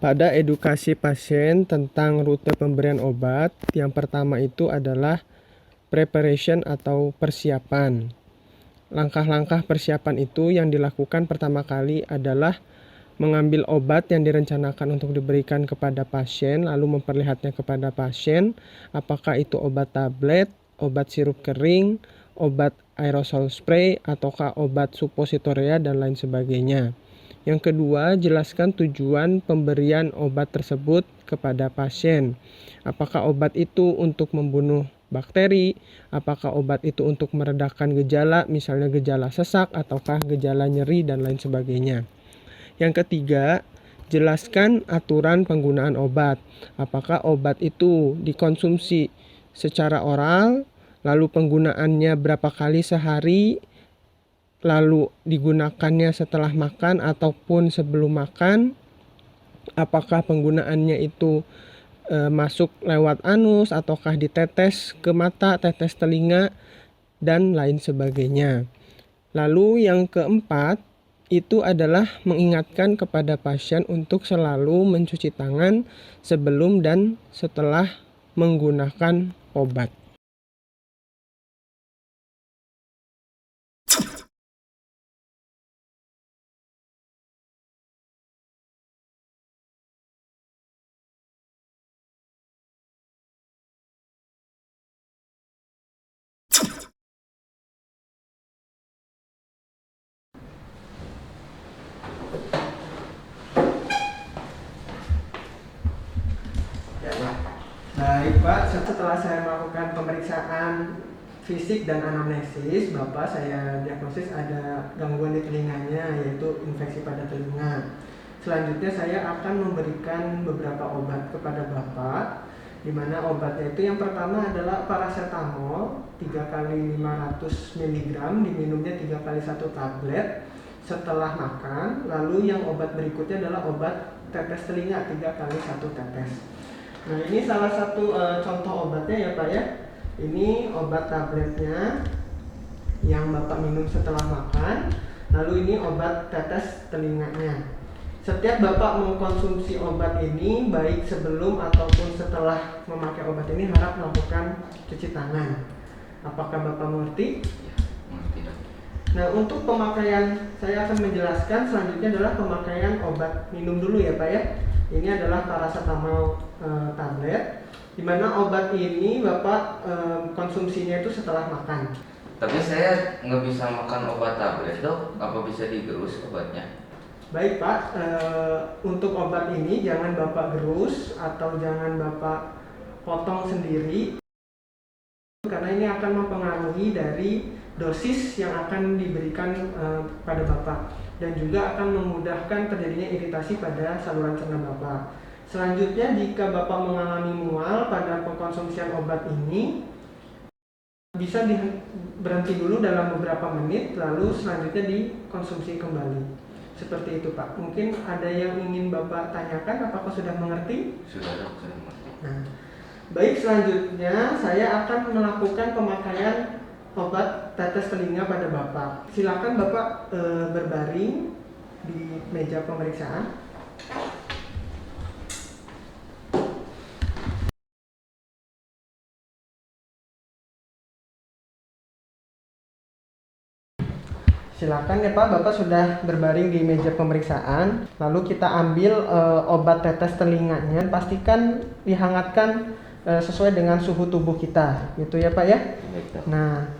Pada edukasi pasien tentang rute pemberian obat, yang pertama itu adalah preparation atau persiapan. Langkah-langkah persiapan itu yang dilakukan pertama kali adalah mengambil obat yang direncanakan untuk diberikan kepada pasien, lalu memperlihatnya kepada pasien, apakah itu obat tablet, obat sirup kering, obat aerosol spray, ataukah obat suppositoria, dan lain sebagainya. Yang kedua, jelaskan tujuan pemberian obat tersebut kepada pasien. Apakah obat itu untuk membunuh bakteri, apakah obat itu untuk meredakan gejala, misalnya gejala sesak, ataukah gejala nyeri, dan lain sebagainya. Yang ketiga, jelaskan aturan penggunaan obat. Apakah obat itu dikonsumsi secara oral, lalu penggunaannya berapa kali sehari, lalu digunakannya setelah makan ataupun sebelum makan, apakah penggunaannya itu masuk lewat anus ataukah ditetes ke mata, tetes telinga, dan lain sebagainya. Lalu yang keempat itu adalah mengingatkan kepada pasien untuk selalu mencuci tangan sebelum dan setelah menggunakan obat. Baik Pak, setelah saya melakukan pemeriksaan fisik dan anamnesis, Bapak saya diagnosis ada gangguan di telinganya, yaitu infeksi pada telinga. Selanjutnya saya akan memberikan beberapa obat kepada Bapak, di mana obatnya itu yang pertama adalah paracetamol 3 kali 500 mg, diminumnya 3 kali 1 tablet setelah makan. Lalu yang obat berikutnya adalah obat tetes telinga 3 kali 1 tetes. Nah, ini salah satu contoh obatnya ya Pak ya. Ini obat tabletnya yang Bapak minum setelah makan. Lalu ini obat tetes telinganya. Setiap Bapak mengkonsumsi obat ini, baik sebelum ataupun setelah memakai obat ini, harap melakukan cuci tangan. Apakah Bapak mengerti? Mengerti, Dok. Nah, untuk pemakaian, saya akan menjelaskan selanjutnya adalah pemakaian obat minum dulu ya Pak ya. Ini adalah paracetamol tablet, di mana obat ini Bapak konsumsinya itu setelah makan. Tapi saya nggak bisa makan obat tablet, Dok. Apa bisa digerus obatnya? Baik Pak, untuk obat ini jangan Bapak gerus atau jangan Bapak potong sendiri, karena ini akan mempengaruhi dari dosis yang akan diberikan pada Bapak, dan juga akan memudahkan terjadinya iritasi pada saluran cerna Bapak. Selanjutnya, jika Bapak mengalami mual pada pengkonsumsian obat ini, bisa berhenti dulu dalam beberapa menit, lalu selanjutnya dikonsumsi kembali. Seperti itu Pak. Mungkin ada yang ingin Bapak tanyakan, apakah sudah mengerti? Sudah, Dok, sudah mengerti. Nah, baik, selanjutnya saya akan melakukan pemakaian obat tetes telinga pada Bapak. Silakan Bapak berbaring di meja pemeriksaan. Silakan ya Pak, Bapak sudah berbaring di meja pemeriksaan. Lalu kita ambil obat tetes telinganya. Pastikan dihangatkan sesuai dengan suhu tubuh kita, gitu ya Pak ya. Nah,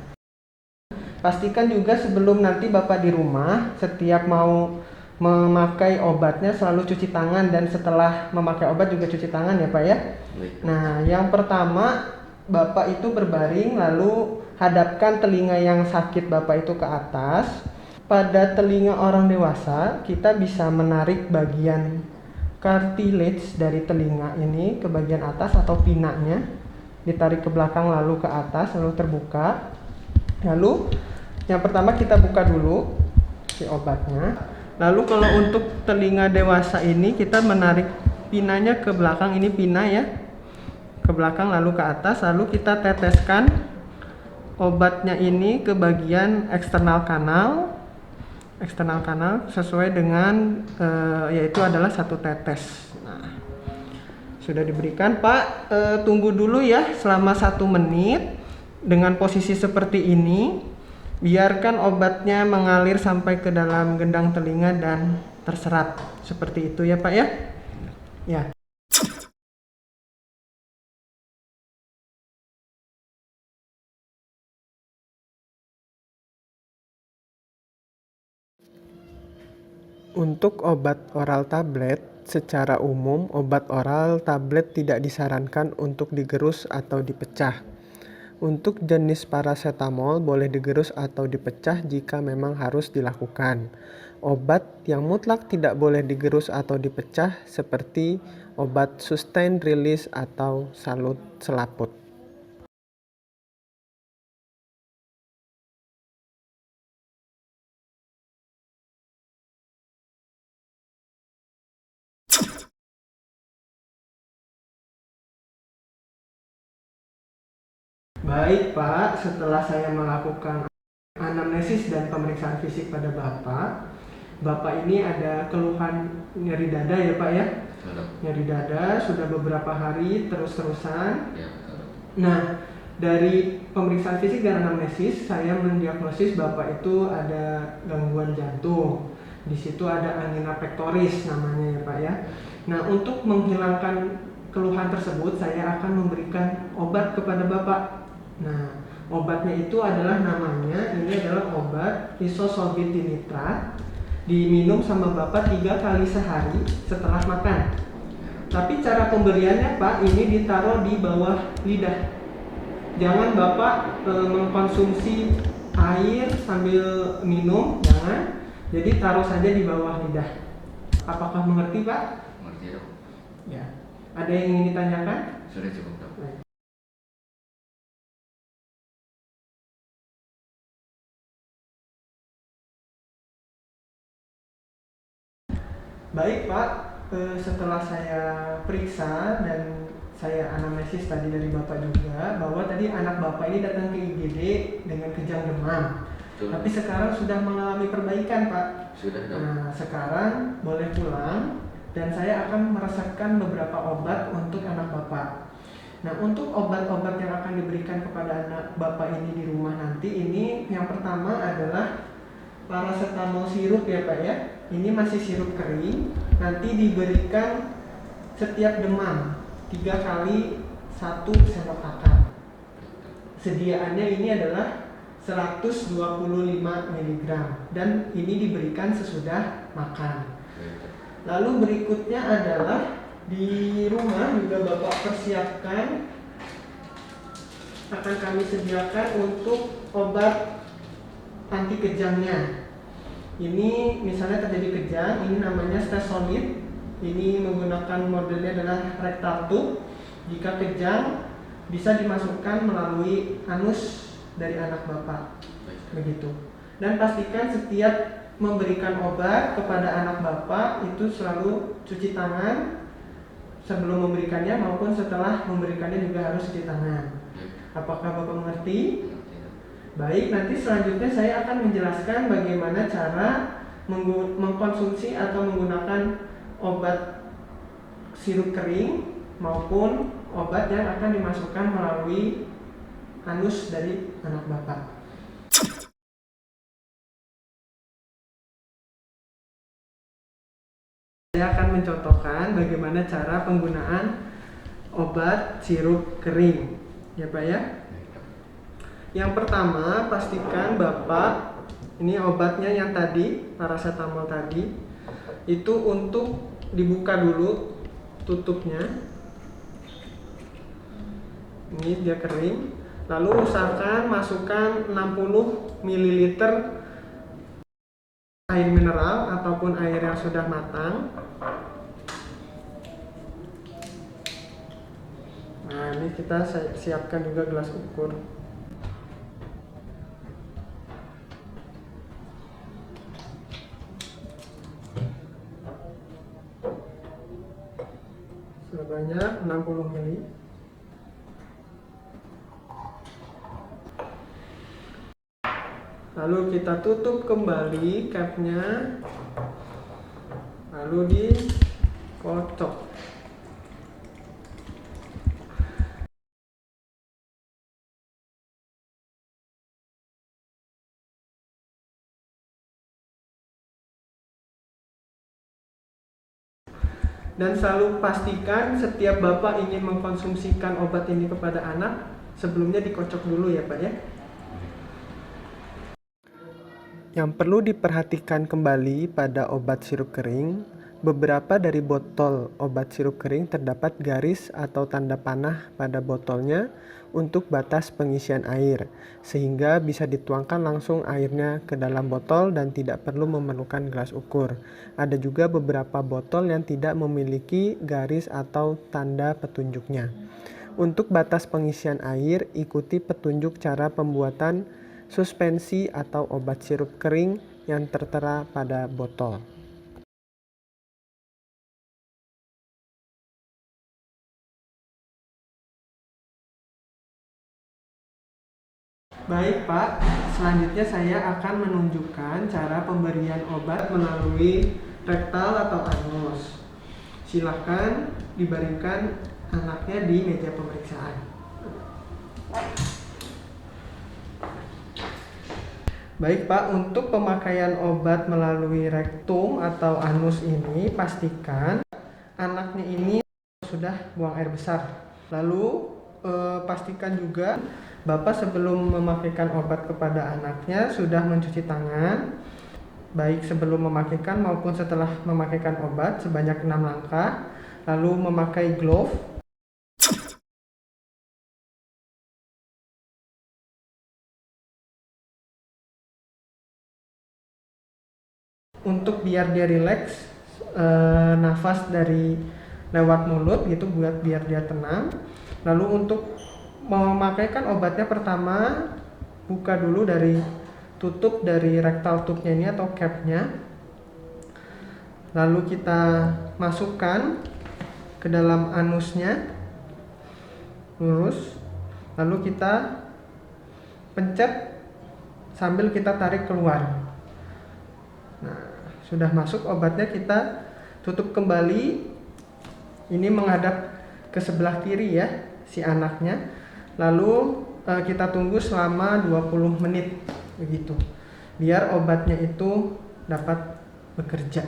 pastikan juga sebelum nanti Bapak di rumah, setiap mau memakai obatnya selalu cuci tangan, dan setelah memakai obat juga cuci tangan ya Pak ya. Nah, yang pertama, Bapak itu berbaring, lalu hadapkan telinga yang sakit Bapak itu ke atas. Pada telinga orang dewasa, kita bisa menarik bagian cartilage dari telinga ini ke bagian atas atau pinanya, ditarik ke belakang lalu ke atas, lalu terbuka. Lalu yang pertama kita buka dulu si obatnya. Lalu kalau untuk telinga dewasa ini, kita menarik pinanya ke belakang, ini pina ya, ke belakang lalu ke atas, lalu kita teteskan obatnya ini ke bagian eksternal kanal sesuai dengan yaitu adalah 1 tetes. Nah, Sudah diberikan, Pak. Tunggu dulu ya selama 1 menit dengan posisi seperti ini. Biarkan obatnya mengalir sampai ke dalam gendang telinga dan terserap. Seperti itu ya, Pak ya. Ya. Untuk obat oral tablet, secara umum obat oral tablet tidak disarankan untuk digerus atau dipecah. Untuk jenis paracetamol boleh digerus atau dipecah jika memang harus dilakukan. Obat yang mutlak tidak boleh digerus atau dipecah seperti obat sustained release atau salut selaput. Baik, Pak, setelah saya melakukan anamnesis dan pemeriksaan fisik pada Bapak ini ada keluhan nyeri dada ya, Pak ya? Betul. Nyeri dada sudah beberapa hari terus-terusan. Ya, betul. Nah, dari pemeriksaan fisik dan anamnesis, saya mendiagnosis Bapak itu ada gangguan jantung. Di situ ada angina pectoris namanya ya, Pak ya. Nah, untuk menghilangkan keluhan tersebut, saya akan memberikan obat kepada Bapak. Nah, obatnya itu adalah ini adalah obat isosolvit dinitrat. Diminum sama Bapak 3 kali sehari setelah makan. Tapi cara pemberiannya, Pak, ini ditaruh di bawah lidah. Jangan Bapak mengkonsumsi air sambil minum, jangan. Jadi taruh saja di bawah lidah. Apakah mengerti, Pak? Mengerti, Dok. Ya. Ada yang ingin ditanyakan? Sudah cukup, Dok. Baik, Pak. Setelah saya periksa dan saya anamnesis tadi dari Bapak juga, bahwa tadi anak Bapak ini datang ke IGD dengan kejang demam. Betul. Tapi sekarang sudah mengalami perbaikan, Pak. Sudah, Dok. Nah, sekarang boleh pulang dan saya akan meresepkan beberapa obat untuk anak Bapak. Nah, untuk obat-obat yang akan diberikan kepada anak Bapak ini di rumah nanti, ini yang pertama adalah paracetamol sirup ya, Pak ya. Ini masih sirup kering, nanti diberikan setiap demam 3 kali 1 sendok makan. Sediaannya ini adalah 125 mg dan ini diberikan sesudah makan. Lalu berikutnya adalah di rumah juga Bapak persiapkan, akan kami sediakan untuk obat anti kejangnya. Ini misalnya terjadi kejang, ini namanya Stesolid. Ini menggunakan modelnya adalah rectal tube. Jika kejang bisa dimasukkan melalui anus dari anak Bapak. Begitu. Dan pastikan setiap memberikan obat kepada anak Bapak itu selalu cuci tangan sebelum memberikannya maupun setelah memberikannya juga harus cuci tangan. Apakah Bapak mengerti? Baik, nanti selanjutnya saya akan menjelaskan bagaimana cara mengkonsumsi atau menggunakan obat sirup kering maupun obat yang akan dimasukkan melalui anus dari anak Bapak. Saya akan mencontohkan bagaimana cara penggunaan obat sirup kering, ya Pak ya. Yang pertama, pastikan Bapak, ini obatnya yang tadi, paracetamol tadi, itu untuk dibuka dulu tutupnya. Ini dia kering. Lalu usahakan masukkan 60 ml air mineral ataupun air yang sudah matang. Nah, ini kita siapkan juga gelas ukur. Sebanyak 60 ml. Lalu kita tutup kembali capnya, lalu dikocok. Dan selalu pastikan setiap Bapak ingin mengkonsumsikan obat ini kepada anak, sebelumnya dikocok dulu ya Pak ya. Yang perlu diperhatikan kembali pada obat sirup kering, beberapa dari botol obat sirup kering terdapat garis atau tanda panah pada botolnya untuk batas pengisian air, sehingga bisa dituangkan langsung airnya ke dalam botol dan tidak perlu memerlukan gelas ukur. Ada juga beberapa botol yang tidak memiliki garis atau tanda petunjuknya. Untuk batas pengisian air, ikuti petunjuk cara pembuatan suspensi atau obat sirup kering yang tertera pada botol. Baik Pak, selanjutnya saya akan menunjukkan cara pemberian obat melalui rektal atau anus. Silahkan dibaringkan anaknya di meja pemeriksaan. Baik Pak, untuk pemakaian obat melalui rektum atau anus ini, pastikan anaknya ini sudah buang air besar. Lalu pastikan juga Bapak sebelum memakaikan obat kepada anaknya sudah mencuci tangan, baik sebelum memakaikan maupun setelah memakaikan obat sebanyak 6 langkah, lalu memakai glove. Untuk biar dia rileks, nafas dari lewat mulut gitu buat biar dia tenang. Lalu untuk memakaikan obatnya pertama buka dulu dari tutup dari rectal tube-nya ini atau cap-nya. Lalu kita masukkan ke dalam anusnya lurus. Lalu kita pencet sambil kita tarik keluar. Nah, sudah masuk obatnya, kita tutup kembali. Ini menghadap ke sebelah kiri ya si anaknya. Lalu kita tunggu selama 20 menit begitu. Biar obatnya itu dapat bekerja.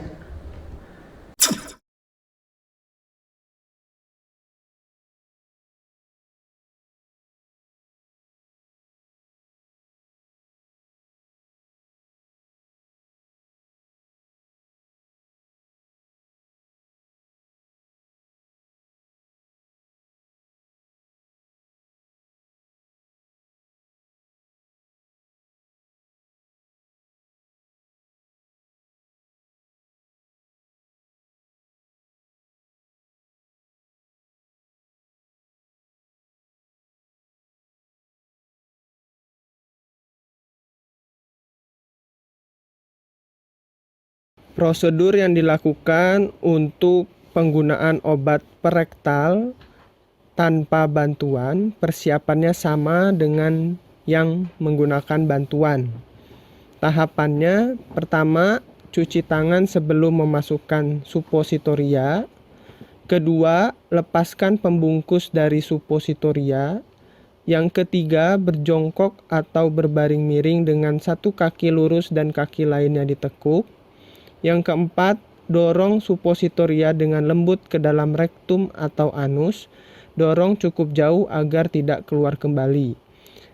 Prosedur yang dilakukan untuk penggunaan obat perektal tanpa bantuan, persiapannya sama dengan yang menggunakan bantuan. Tahapannya, pertama, cuci tangan sebelum memasukkan supositoria. Kedua, lepaskan pembungkus dari supositoria. Yang ketiga, berjongkok atau berbaring miring dengan satu kaki lurus dan kaki lainnya ditekuk. Yang keempat, dorong supositoria dengan lembut ke dalam rektum atau anus. Dorong cukup jauh agar tidak keluar kembali.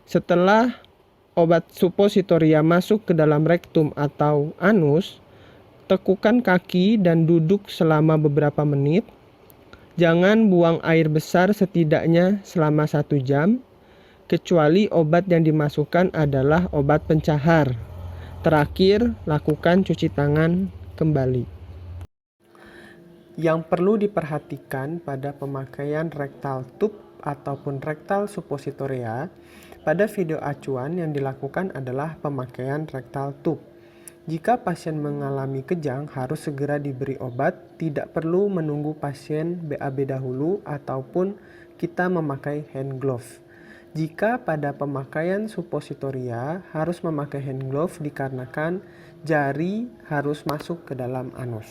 Setelah obat supositoria masuk ke dalam rektum atau anus, tekukan kaki dan duduk selama beberapa menit. Jangan buang air besar setidaknya selama 1 jam, kecuali obat yang dimasukkan adalah obat pencahar. Terakhir, lakukan cuci tangan kembali. Yang perlu diperhatikan pada pemakaian rectal tube ataupun rectal suppositoria, pada video acuan yang dilakukan adalah pemakaian rectal tube. Jika pasien mengalami kejang, harus segera diberi obat, tidak perlu menunggu pasien BAB dahulu ataupun kita memakai hand glove. Jika pada pemakaian suppositoria harus memakai hand glove dikarenakan jari harus masuk ke dalam anus.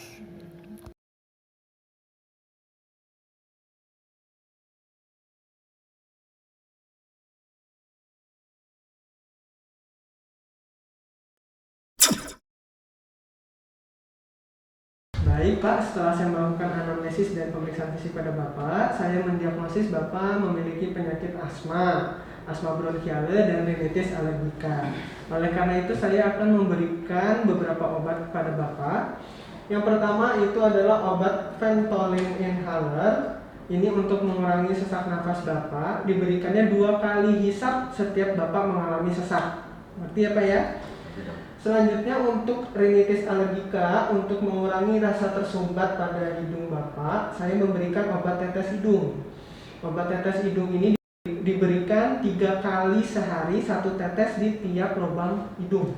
Baik Pak, setelah saya melakukan anamnesis dan pemeriksaan fisik pada Bapak, saya mendiagnosis Bapak memiliki penyakit asma bronkiale dan rinitis alergika. Oleh karena itu saya akan memberikan beberapa obat kepada Bapak. Yang pertama itu adalah obat Ventolin inhaler. Ini untuk mengurangi sesak nafas Bapak. Diberikannya 2 kali hisap setiap Bapak mengalami sesak. Ngerti ya Pak ya? Selanjutnya untuk rinitis alergika, untuk mengurangi rasa tersumbat pada hidung Bapak, saya memberikan obat tetes hidung. Obat tetes hidung ini diberikan 3 kali sehari, 1 tetes di tiap lubang hidung.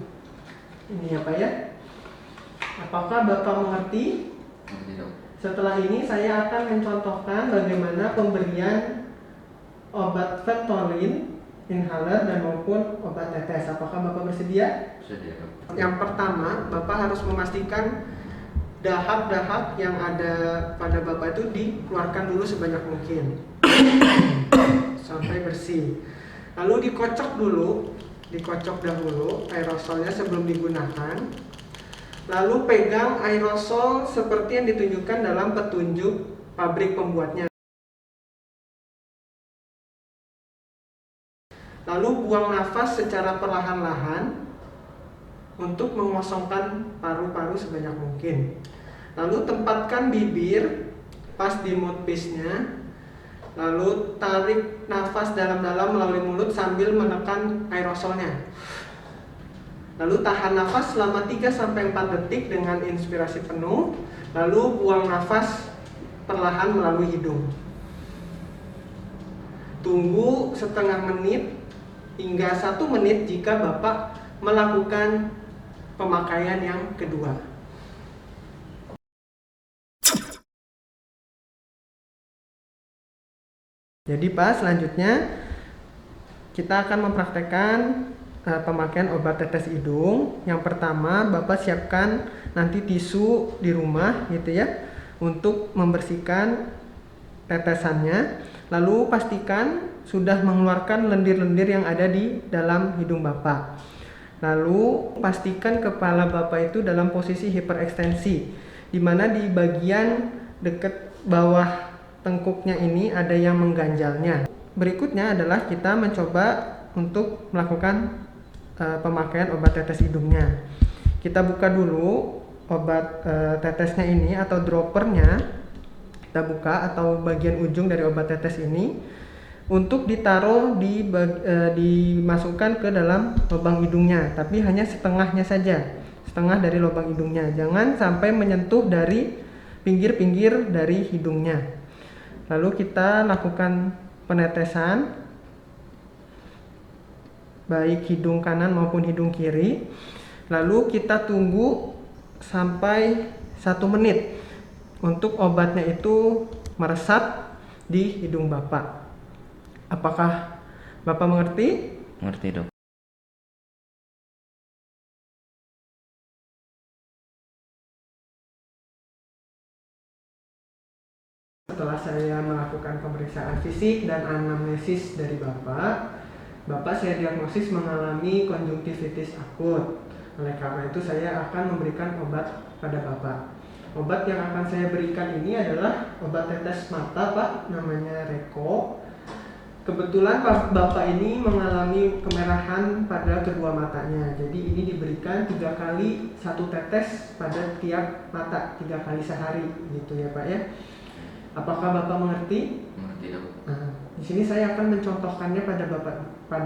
Ini ya Pak ya. Apakah Bapak mengerti? Setelah ini saya akan mencontohkan bagaimana pemberian obat Ventolin inhaler dan maupun obat tetes. Apakah Bapak bersedia? Bersedia. Yang pertama, Bapak harus memastikan dahak-dahak yang ada pada Bapak itu dikeluarkan dulu sebanyak mungkin sampai bersih. Lalu dikocok dahulu aerosolnya sebelum digunakan. Lalu pegang aerosol seperti yang ditunjukkan dalam petunjuk pabrik pembuatnya. Lalu buang nafas secara perlahan-lahan untuk mengosongkan paru-paru sebanyak mungkin. Lalu tempatkan bibir pas di mouthpiece-nya. Lalu tarik nafas dalam-dalam melalui mulut sambil menekan aerosolnya. Lalu tahan nafas selama 3-4 detik dengan inspirasi penuh. Lalu buang nafas perlahan melalui hidung. Tunggu setengah menit hingga 1 menit jika Bapak melakukan pemakaian yang kedua. Jadi Pak, selanjutnya kita akan mempraktekkan pemakaian obat tetes hidung. Yang pertama, Bapak siapkan nanti tisu di rumah gitu ya, untuk membersihkan tetesannya. Lalu pastikan sudah mengeluarkan lendir-lendir yang ada di dalam hidung Bapak. Lalu pastikan kepala Bapak itu dalam posisi hiperekstensi, di mana di bagian dekat bawah tengkuknya ini ada yang mengganjalnya. Berikutnya adalah kita mencoba untuk melakukan pemakaian obat tetes hidungnya. Kita buka dulu obat tetesnya ini atau droppernya. Kita buka atau bagian ujung dari obat tetes ini untuk ditaruh dimasukkan ke dalam lubang hidungnya, tapi hanya setengahnya saja, setengah dari lubang hidungnya. Jangan sampai menyentuh dari pinggir-pinggir dari hidungnya. Lalu kita lakukan penetesan baik hidung kanan maupun hidung kiri. Lalu kita tunggu sampai 1 menit untuk obatnya itu meresap di hidung Bapak. Apakah Bapak mengerti? Mengerti, Dok. Setelah saya melakukan pemeriksaan fisik dan anamnesis dari Bapak saya diagnosis mengalami konjungtivitis akut. Oleh karena itu saya akan memberikan obat pada Bapak. Obat yang akan saya berikan ini adalah obat tetes mata Pak, namanya Reko. Kebetulan Bapak ini mengalami kemerahan pada kedua matanya. Jadi ini diberikan 3 kali 1 tetes pada tiap mata, 3 kali sehari gitu ya Pak ya. Apakah Bapak mengerti? Mengerti, Dok. Nah, di sini saya akan mencontohkannya pada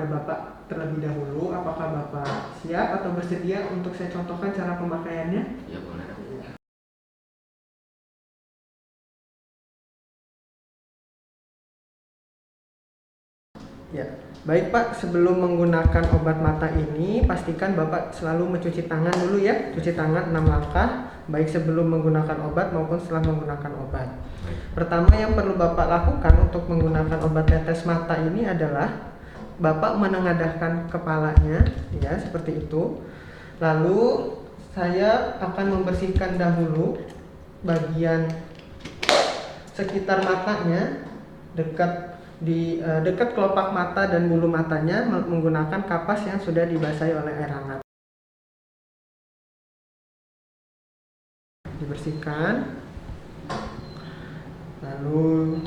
Bapak terlebih dahulu. Apakah Bapak siap atau bersedia untuk saya contohkan cara pemakaiannya? Ya, boleh, Dok. Ya, baik Pak. Sebelum menggunakan obat mata ini, pastikan Bapak selalu mencuci tangan dulu ya. Cuci tangan 6 langkah, baik sebelum menggunakan obat maupun setelah menggunakan obat. Pertama yang perlu Bapak lakukan untuk menggunakan obat tetes mata ini adalah Bapak menengadahkan kepalanya, ya seperti itu. Lalu saya akan membersihkan dahulu bagian sekitar matanya, dekat kelopak mata dan bulu matanya menggunakan kapas yang sudah dibasahi oleh air hangat. dibersihkan, lalu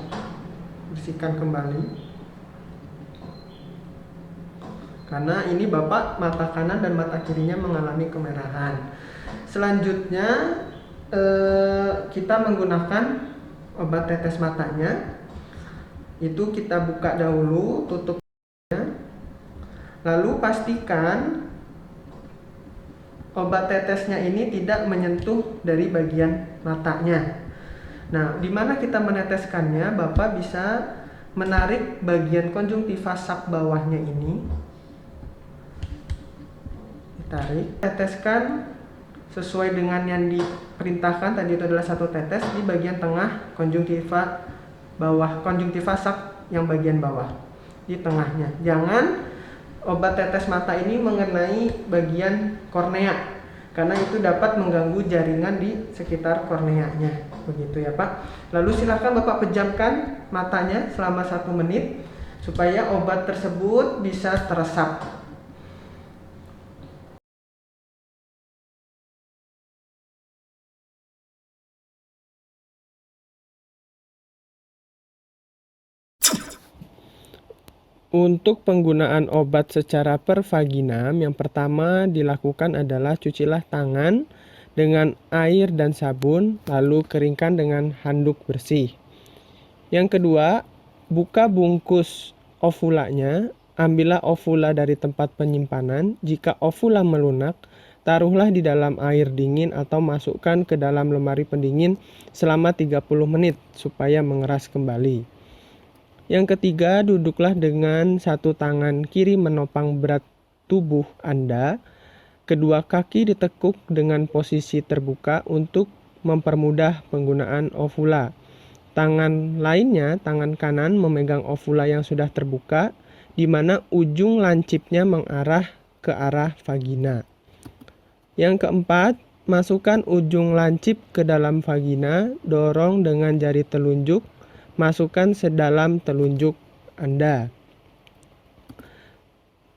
bersihkan kembali, karena ini Bapak mata kanan dan mata kirinya mengalami kemerahan. Selanjutnya kita menggunakan obat tetes matanya. Itu kita buka dahulu tutupnya, lalu pastikan obat tetesnya ini tidak menyentuh dari bagian matanya. Nah, di mana kita meneteskannya, Bapak bisa menarik bagian konjungtiva sak bawahnya ini, ditarik, teteskan sesuai dengan yang diperintahkan tadi, itu adalah 1 tetes di bagian tengah konjungtiva bawah, konjungtiva sak yang bagian bawah di tengahnya. Jangan obat tetes mata ini mengenai bagian kornea, karena itu dapat mengganggu jaringan di sekitar korneanya. Begitu ya Pak. Lalu silakan Bapak pejamkan matanya selama 1 menit supaya obat tersebut bisa teresap. Untuk penggunaan obat secara per vaginam, yang pertama dilakukan adalah cucilah tangan dengan air dan sabun, lalu keringkan dengan handuk bersih. Yang kedua, buka bungkus ovulanya, ambillah ovula dari tempat penyimpanan. Jika ovula melunak, taruhlah di dalam air dingin atau masukkan ke dalam lemari pendingin selama 30 menit supaya mengeras kembali. Yang ketiga, duduklah dengan 1 tangan kiri menopang berat tubuh Anda, kedua kaki ditekuk dengan posisi terbuka untuk mempermudah penggunaan ovula. Tangan lainnya, tangan kanan memegang ovula yang sudah terbuka, di mana ujung lancipnya mengarah ke arah vagina. Yang keempat, masukkan ujung lancip ke dalam vagina, dorong dengan jari telunjuk, masukkan sedalam telunjuk Anda.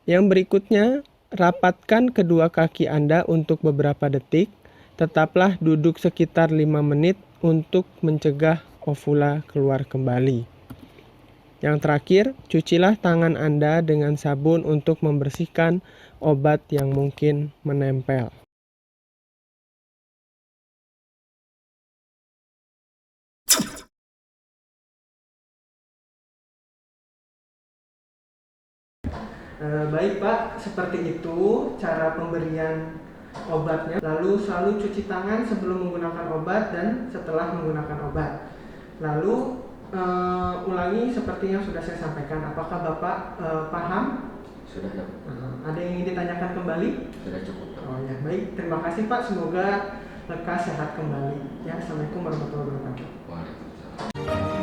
Yang berikutnya, rapatkan kedua kaki Anda untuk beberapa detik. Tetaplah duduk sekitar 5 menit untuk mencegah ovula keluar kembali. Yang terakhir, cucilah tangan Anda dengan sabun untuk membersihkan obat yang mungkin menempel. Baik Pak, seperti itu cara pemberian obatnya. Lalu selalu cuci tangan sebelum menggunakan obat dan setelah menggunakan obat. Lalu ulangi seperti yang sudah saya sampaikan. Apakah Bapak paham? Sudah ya. Ada yang ingin ditanyakan kembali? Sudah cukup. Oh ya, baik. Terima kasih Pak. Semoga lekas sehat kembali. Ya, Assalamualaikum warahmatullahi wabarakatuh. Waalaikumsalam.